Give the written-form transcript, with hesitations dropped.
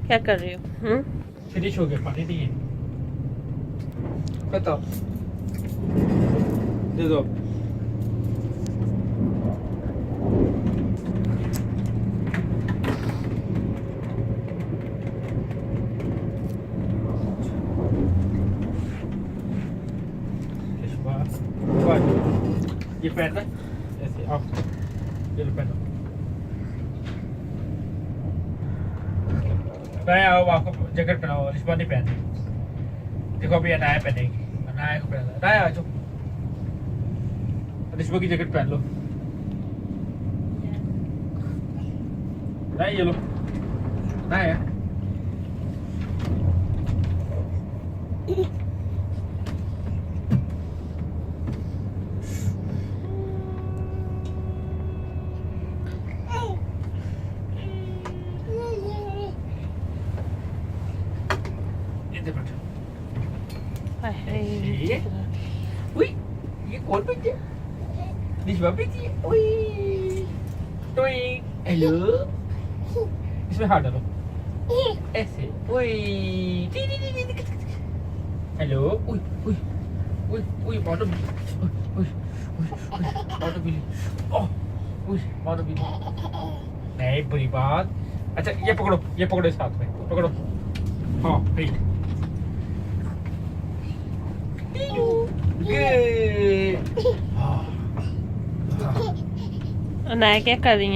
क्या कर रही हो? फिनिश हो गया पानी नहीं है बताओ दे दो ये पहन ना ऐसे आप ये लो पहनो नहीं आओ आपको जैकेट पहनाओ रिश्वा नहीं पहनती देखो अभी अनाया पहनेगी अनाया को पहना अनाया आ जाओ रिश्वा की जैकेट पहन लो नहीं ये लो अनाया ये कौन बच्चे निश्वा बच्ची ओए टोई हेलो इसमें हाथ डालो ऐसे ओए हेलो ओए ओए ओए ओए मानो ओए मानो बिल्ली ओह ओए मानो बिल्ली नहीं बुरी बात अच्छा ये पकड़ो इस हाथ में पकड़ो हाँ ठीक अनाया क्या कर रही हैं?